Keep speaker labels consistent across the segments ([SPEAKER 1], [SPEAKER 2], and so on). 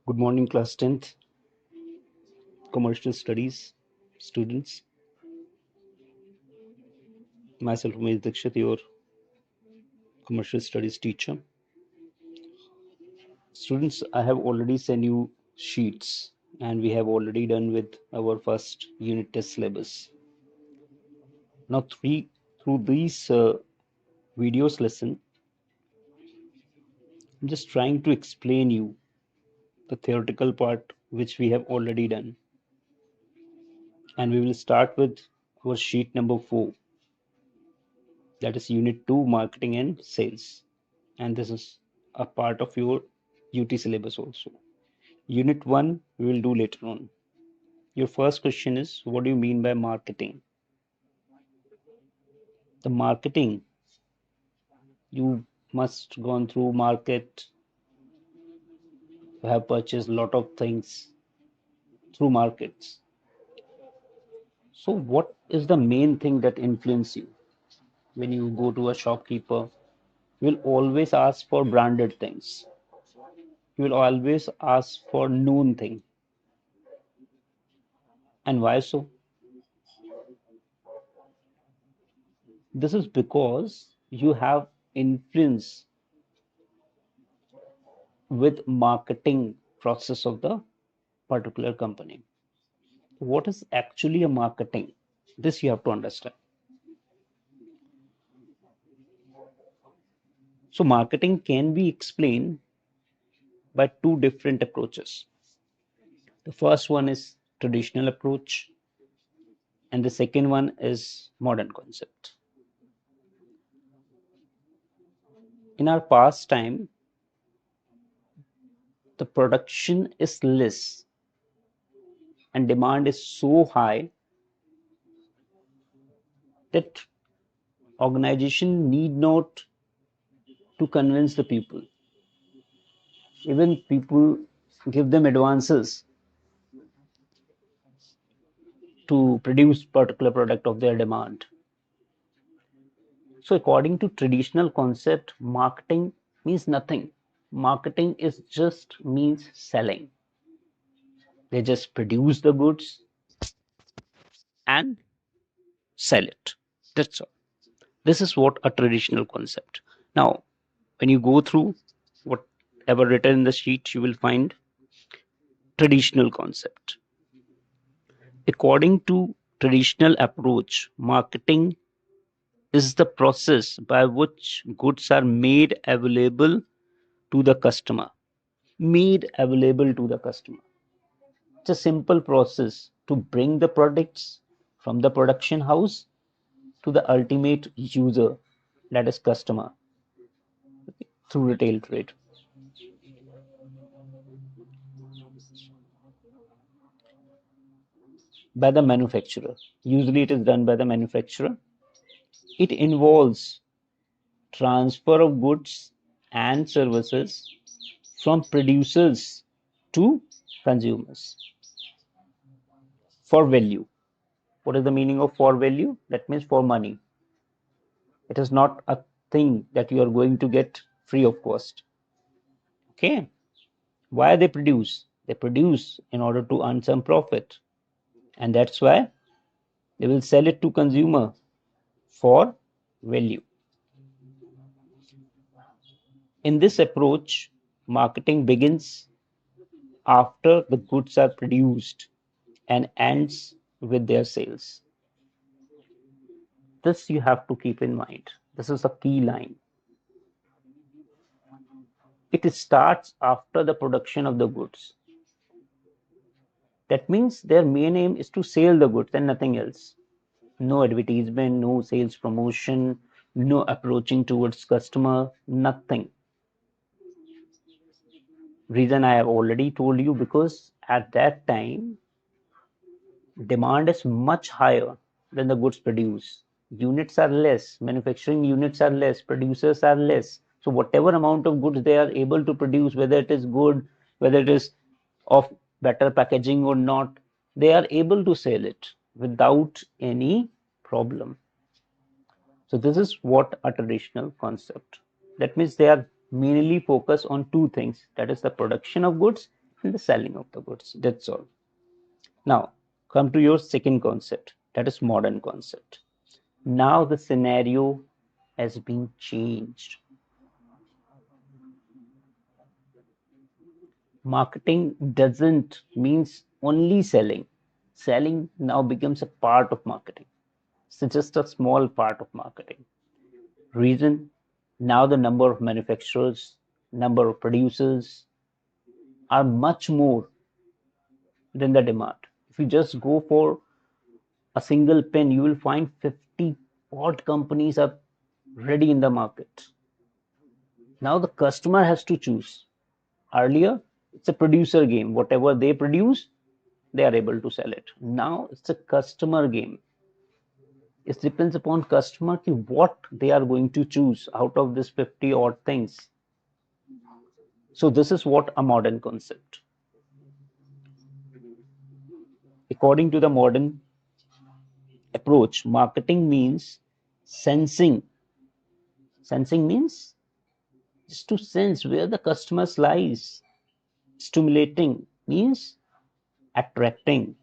[SPEAKER 1] Good morning, class 10th, commercial studies students. Myself, Umesh Dikshit, your commercial studies teacher. Students, I have already sent you sheets and we have already done with our first unit test syllabus. Now, through these videos lesson, I'm just trying to explain you the theoretical part which we have already done. And we will start with our sheet number 4, that is Unit 2, Marketing and Sales. And this is a part of your UT syllabus also. Unit 1 we will do later on. Your first question is, what do you mean by marketing? The marketing, you must gone through market, you have purchased a lot of things through markets. So what is the main thing that influence you? When you go to a shopkeeper, you will always ask for branded things. You will always ask for known thing. And why so? This is because you have influence with marketing process of the particular company. What is actually a marketing? This you have to understand. So marketing can be explained by two different approaches. The first one is traditional approach and the second one is modern concept. In our past time, the production is less and demand is so high that organization need not to convince the people. Even people give them advances to produce particular product of their demand. So according to traditional concept, marketing means nothing. Marketing is just means selling. They just produce the goods and sell it. That's all. This is what a traditional concept. Now, when you go through whatever written in the sheet, you will find traditional concept. According to traditional approach, marketing is the process by which goods are made available to the customer. Made available to the customer. It's a simple process to bring the products from the production house to the ultimate user, that is customer, through retail trade. By the manufacturer. Usually it is done by the manufacturer. It involves transfer of goods and services from producers to consumers for value. What is the meaning of for value? That means for money. It is not a thing that you are going to get free of cost. Okay. Why they produce? They produce in order to earn some profit. And that's why they will sell it to consumer for value. In this approach, marketing begins after the goods are produced and ends with their sales. This you have to keep in mind. This is a key line. It starts after the production of the goods. That means their main aim is to sell the goods and nothing else. No advertisement, no sales promotion, no approaching towards customer, nothing. Reason I have already told you, because at that time demand is much higher than the goods produced. Units are less, manufacturing units are less, producers are less. So whatever amount of goods they are able to produce, whether it is good, whether it is of better packaging or not, they are able to sell it without any problem. So this is what a traditional concept. That means they are mainly focus on two things, that is the production of goods and the selling of the goods. That's all. Now, come to your second concept, that is modern concept. Now the scenario has been changed. Marketing doesn't means only selling. Selling now becomes a part of marketing. It's just a small part of marketing. Reason, now the number of manufacturers, number of producers are much more than the demand. If you just go for a single pen, you will find 50 odd companies are ready in the market. Now the customer has to choose. Earlier, it's a producer game. Whatever they produce, they are able to sell it. Now it's a customer game. It depends upon customer ki what they are going to choose out of this 50 odd things. So this is what a modern concept. According to the modern approach, marketing means sensing. Sensing means just to sense where the customers lies. Stimulating means attracting.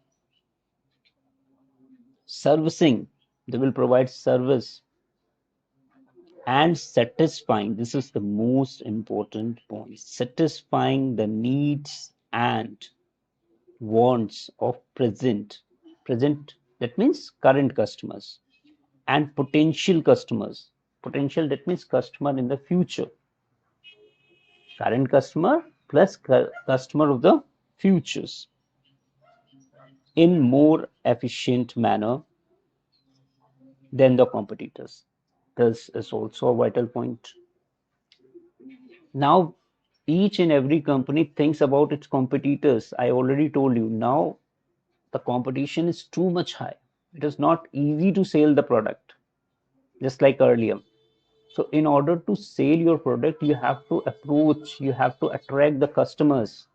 [SPEAKER 1] Servicing, they will provide service. And satisfying, this is the most important point, satisfying the needs and wants of present, that means current customers, and potential customers. Potential, that means customer in the future. Current customer plus customer of the futures, in more efficient manner than the competitors. This is also a vital point. Now, each and every company thinks about its competitors. I already told you, now the competition is too much high. It is not easy to sell the product, just like earlier. So, in order to sell your product, you have to approach, you have to attract the customers.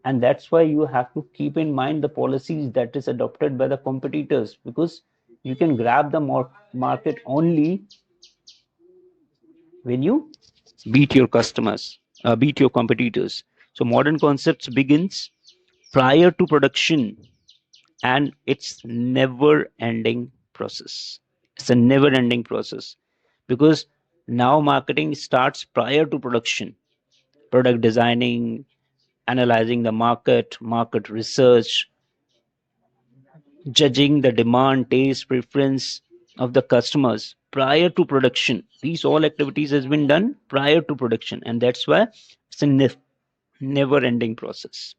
[SPEAKER 1] And that's why you have to keep in mind the policies that is adopted by the competitors, because you can grab the market only when you beat your customers, beat your competitors. So modern concepts begins prior to production, and it's never ending process. It's a never ending process, because now marketing starts prior to production. Product designing, analyzing the market research, judging the demand, taste, preference of the customers prior to production. These all activities has been done prior to production, and that's why it's a never ending process.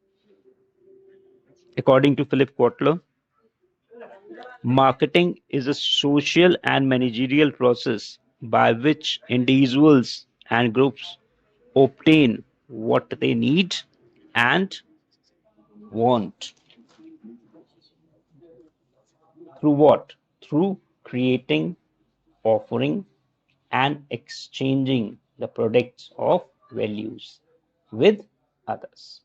[SPEAKER 1] According to Philip Kotler, marketing is a social and managerial process by which individuals and groups obtain what they need and want. Through what? Through creating, offering, and exchanging the products of values with others.